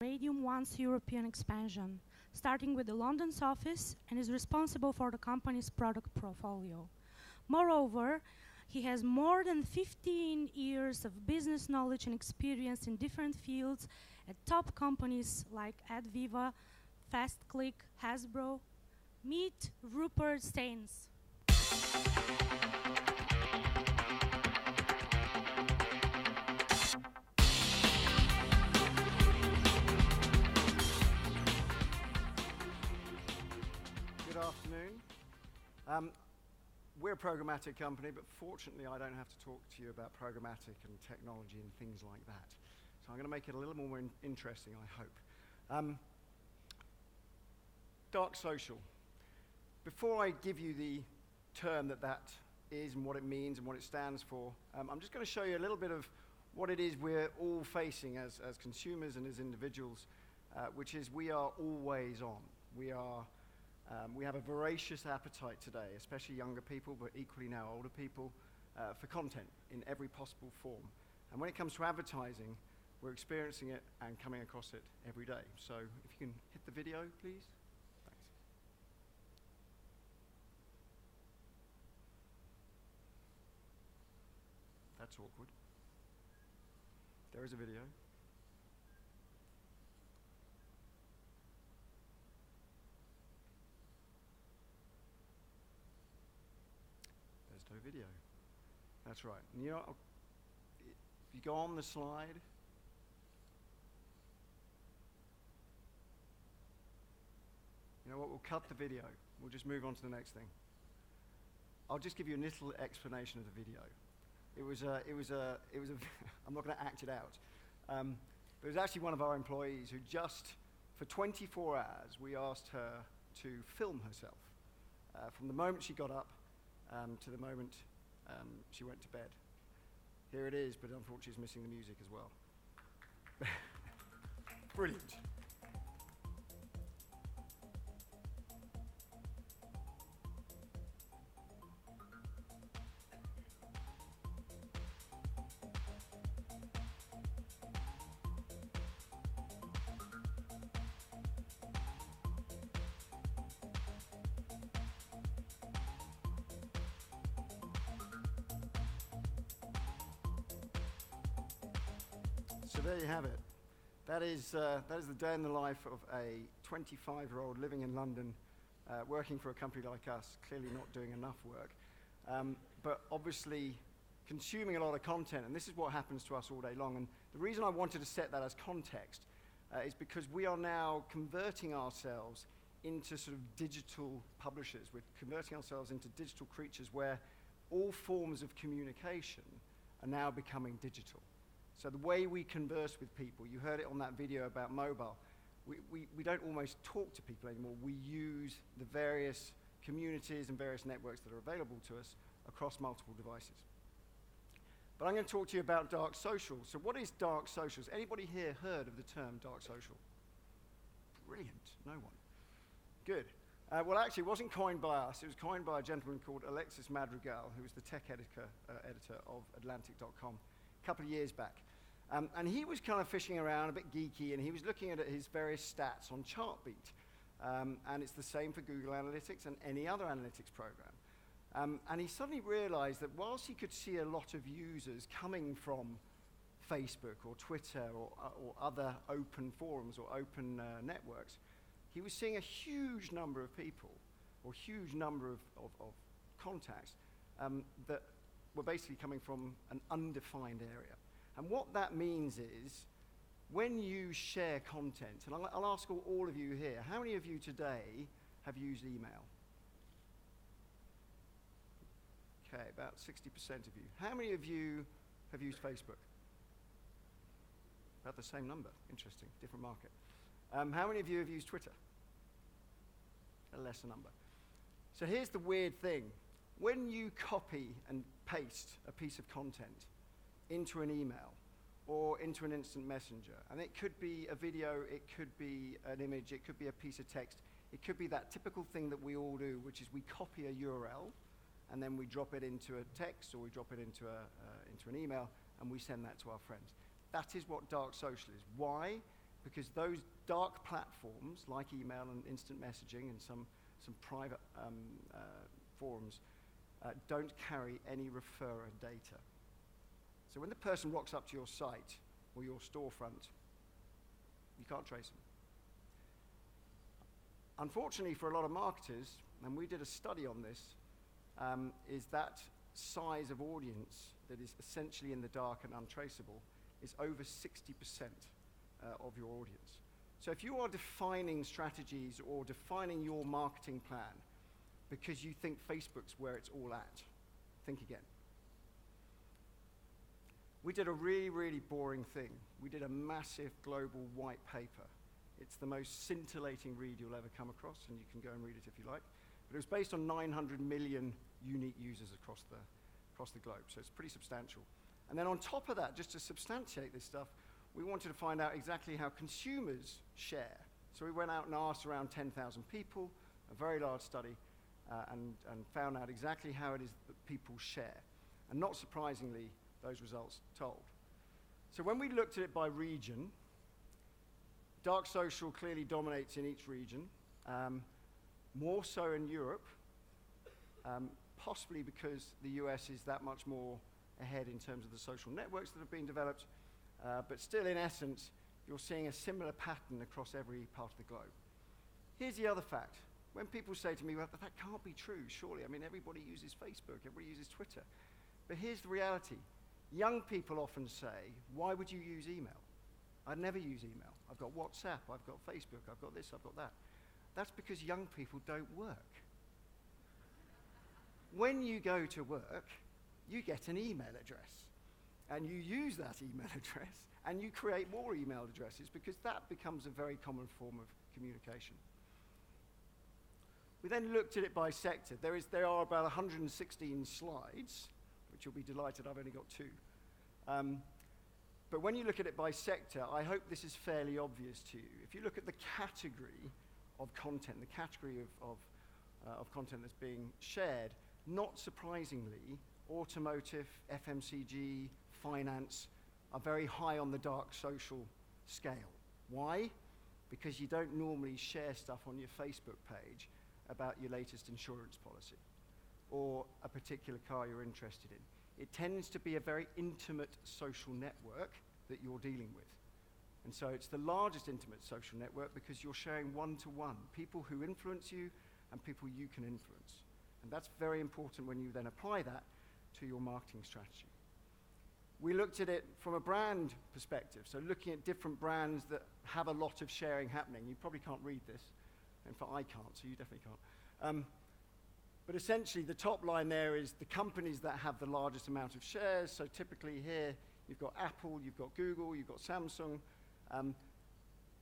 RadiumOne's European expansion, starting with the London's office, and is responsible for the company's product portfolio. Moreover, he has more than 15 years of business knowledge and experience in different fields at top companies like AdViva, FastClick, Hasbro. Meet Rupert Staines. Good afternoon. We're a programmatic company, but fortunately I don't have to talk to you about programmatic and technology and things like that. So I'm going to make it a little more interesting, I hope. Dark social. Before I give you the term that is and what it means and what it stands for, I'm just going to show you a little bit of what it is we're all facing as consumers and as individuals, which is we are always on. We have a voracious appetite today, especially younger people, but equally now older people, for content in every possible form. And when it comes to advertising, we're experiencing it and coming across it every day. So if you can hit the video, please. Thanks. That's awkward. There is a video. No video. That's right. And you know, if you go on the slide, you know what? We'll cut the video. We'll just move on to the next thing. I'll just give you a little explanation of the video. It was I'm not going to act it out. But it was actually one of our employees who just, for 24 hours, we asked her to film herself from the moment she got up to the moment she went to bed. Here it is, but unfortunately it's missing the music as well. Brilliant. So there you have it. That is the day in the life of a 25-year-old living in London, working for a company like us, clearly not doing enough work, but obviously consuming a lot of content, and this is what happens to us all day long. And the reason I wanted to set that as context is because we are now converting ourselves into sort of digital publishers. We're converting ourselves into digital creatures where all forms of communication are now becoming digital. So the way we converse with people, you heard it on that video about mobile, we don't almost talk to people anymore. We use the various communities and various networks that are available to us across multiple devices. But I'm going to talk to you about dark social. So what is dark social? Has anybody here heard of the term dark social? Brilliant. No one. Good. Well, actually, it wasn't coined by us. It was coined by a gentleman called Alexis Madrigal, who was the tech editor of Atlantic.com a couple of years back. And he was kind of fishing around, a bit geeky, and he was looking at his various stats on Chartbeat. And it's the same for Google Analytics and any other analytics program. And he suddenly realized that whilst he could see a lot of users coming from Facebook or Twitter or other open forums or open networks, he was seeing a huge number of people or huge number of contacts that were basically coming from an undefined area. And what that means is, when you share content, and I'll ask all of you here, how many of you today have used email? Okay, about 60% of you. How many of you have used Facebook? About the same number. Interesting, different market. How many of you have used Twitter? A lesser number. So here's the weird thing. When you copy and paste a piece of content into an email or into an instant messenger, and it could be a video, it could be an image, it could be a piece of text, it could be that typical thing that we all do, which is we copy a URL and then we drop it into a text or we drop it into an email and we send that to our friends. That is what dark social is. Why? because those dark platforms, like email and instant messaging and some private forums, don't carry any referrer data. So when the person rocks up to your site or your storefront, you can't trace them. Unfortunately for a lot of marketers, and we did a study on this, is that size of audience that is essentially in the dark and untraceable is over 60% of your audience. So if you are defining strategies or defining your marketing plan because you think Facebook's where it's all at, think again. We did a really, really boring thing. We did a massive global white paper. It's the most scintillating read you'll ever come across, and you can go and read it if you like. But it was based on 900 million unique users across the globe, so it's pretty substantial. And then on top of that, just to substantiate this stuff, we wanted to find out exactly how consumers share. So we went out and asked around 10,000 people, a very large study, and found out exactly how it is that people share. And not surprisingly, those results told. So when we looked at it by region, dark social clearly dominates in each region, more so in Europe, possibly because the US is that much more ahead in terms of the social networks that have been developed, but still in essence, you're seeing a similar pattern across every part of the globe. Here's the other fact. When people say to me, well, that can't be true, surely. I mean, everybody uses Facebook, everybody uses Twitter. But here's the reality. Young people often say, why would you use email? I'd never use email. I've got WhatsApp, I've got Facebook, I've got this, I've got that. That's because young people don't work. When you go to work, you get an email address. And you use that email address, and you create more email addresses because that becomes a very common form of communication. We then looked at it by sector. There are about 116 slides, which you'll be delighted I've only got 2. But when you look at it by sector, I hope this is fairly obvious to you. If you look at the category of content, the category of content that's being shared, not surprisingly, automotive, FMCG, finance are very high on the dark social scale. Why? Because you don't normally share stuff on your Facebook page about your latest insurance policy or a particular car you're interested in. It tends to be a very intimate social network that you're dealing with. And so it's the largest intimate social network because you're sharing one-to-one, people who influence you and people you can influence. And that's very important when you then apply that to your marketing strategy. We looked at it from a brand perspective, so looking at different brands that have a lot of sharing happening. You probably can't read this. In fact, I can't, so you definitely can't. But essentially, the top line there is the companies that have the largest amount of shares. So typically here, you've got Apple, you've got Google, you've got Samsung.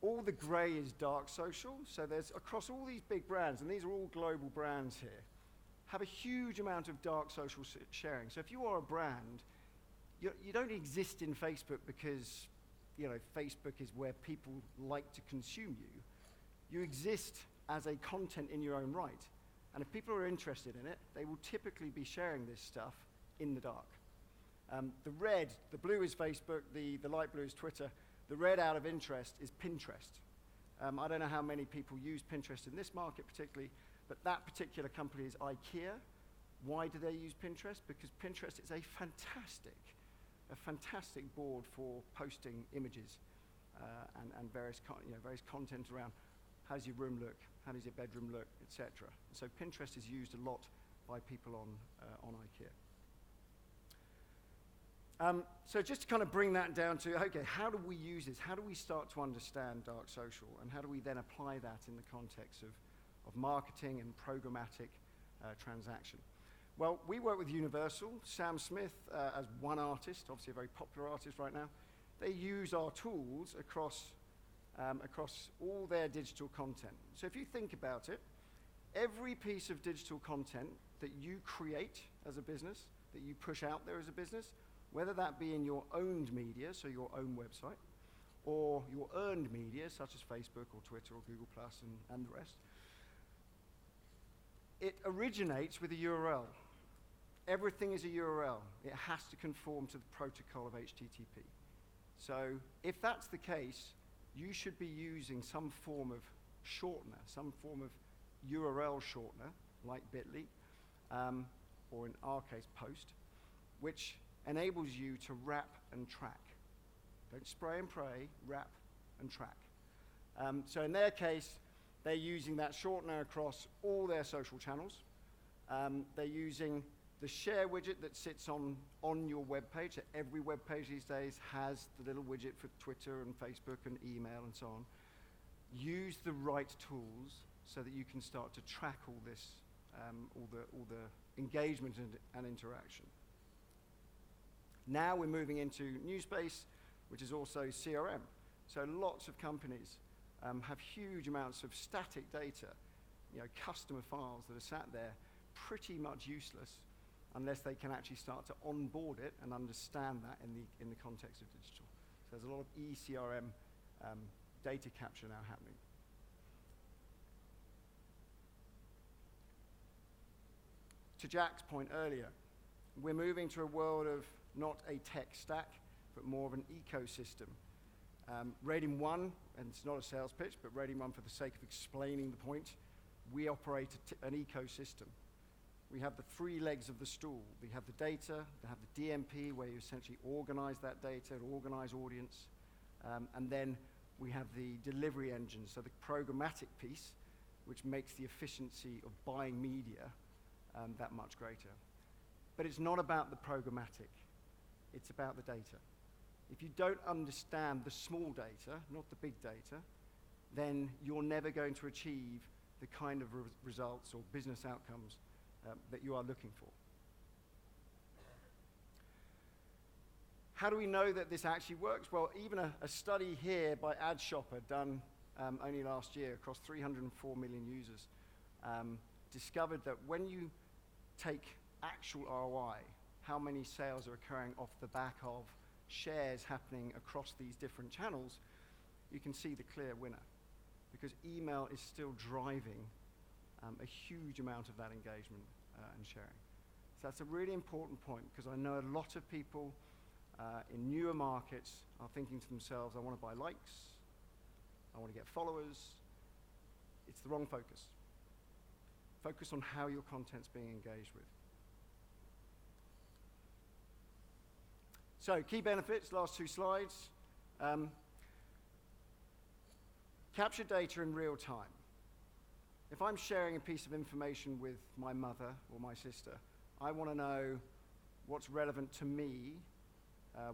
All the gray is dark social. So there's across all these big brands, and these are all global brands here, have a huge amount of dark social sharing. So if you are a brand, you don't exist in Facebook because Facebook is where people like to consume you. You exist as a content in your own right. And if people are interested in it, they will typically be sharing this stuff in the dark. The blue is Facebook, the light blue is Twitter. The red out of interest is Pinterest. I don't know how many people use Pinterest in this market particularly, but that particular company is IKEA. Why do they use Pinterest? Because Pinterest is a fantastic board for posting images and various content around how does your room look, how does your bedroom look, etc. So Pinterest is used a lot by people on IKEA. So just to kind of bring that down to, okay, how do we use this? How do we start to understand dark social? And how do we then apply that in the context of marketing and programmatic transaction? Well, we work with Universal. Sam Smith, as one artist, obviously a very popular artist right now, they use our tools across all their digital content. So if you think about it, every piece of digital content that you create as a business, that you push out there as a business, whether that be in your owned media, so your own website, or your earned media, such as Facebook or Twitter or Google Plus and the rest, it originates with a URL. Everything is a URL. It has to conform to the protocol of HTTP. So if that's the case, you should be using some form of shortener, some form of URL shortener, like Bitly, or in our case, Post, which enables you to wrap and track. Don't spray and pray, wrap and track. So in their case, they're using that shortener across all their social channels. They're using the share widget that sits on your web page. So every web page these days has the little widget for Twitter and Facebook and email and so on. Use the right tools so that you can start to track all this, all the engagement and interaction. Now we're moving into new space, which is also CRM. So lots of companies have huge amounts of static data, customer files that are sat there, pretty much useless unless they can actually start to onboard it and understand that in the context of digital. So there's a lot of eCRM data capture now happening. To Jack's point earlier, we're moving to a world of not a tech stack, but more of an ecosystem. RadiumOne, and it's not a sales pitch, but RadiumOne, for the sake of explaining the point, we operate an ecosystem. We have the three legs of the stool. We have the data, we have the DMP, where you essentially organize that data, organize audience, and then we have the delivery engine, so the programmatic piece, which makes the efficiency of buying media that much greater. But it's not about the programmatic, it's about the data. If you don't understand the small data, not the big data, then you're never going to achieve the kind of results or business outcomes that you are looking for. How do we know that this actually works? Well, even a study here by AdShopper done only last year across 304 million users discovered that when you take actual ROI, how many sales are occurring off the back of shares happening across these different channels, you can see the clear winner, because email is still driving a huge amount of that engagement and sharing. So that's a really important point, because I know a lot of people in newer markets are thinking to themselves, I want to buy likes, I want to get followers. It's the wrong focus. Focus on how your content's being engaged with. So, key benefits, last two slides. Capture data in real time. If I'm sharing a piece of information with my mother or my sister, I want to know what's relevant to me,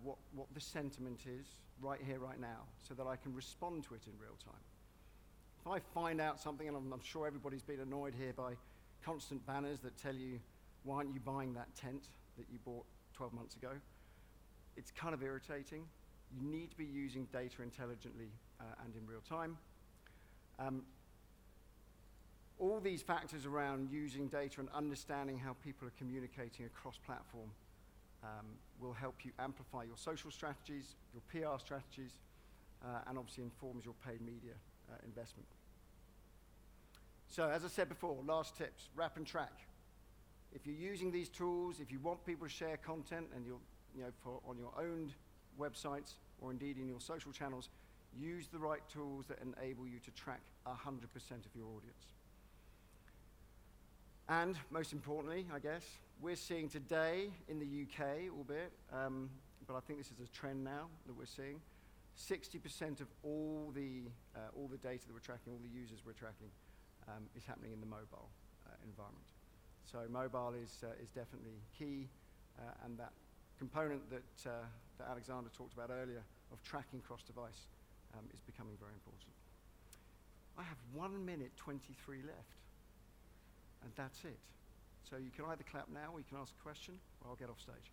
what the sentiment is right here, right now, so that I can respond to it in real time. If I find out something, and I'm sure everybody's been annoyed here by constant banners that tell you, why aren't you buying that tent that you bought 12 months ago? It's kind of irritating. You need to be using data intelligently and in real time. All these factors around using data and understanding how people are communicating across platform will help you amplify your social strategies, your PR strategies, and obviously informs your paid media investment. So as I said before, last tips, wrap and track. If you're using these tools, if you want people to share content and on your own websites or indeed in your social channels, use the right tools that enable you to track 100% of your audience. And most importantly, I guess, we're seeing today in the UK, albeit, but I think this is a trend now that we're seeing, 60% of all the data that we're tracking, all the users we're tracking, is happening in the mobile environment. So mobile is definitely key, and that component that Alexander talked about earlier of tracking cross-device is becoming very important. I have 1 minute 23 left, and that's it. So you can either clap now or you can ask a question, or I'll get off stage.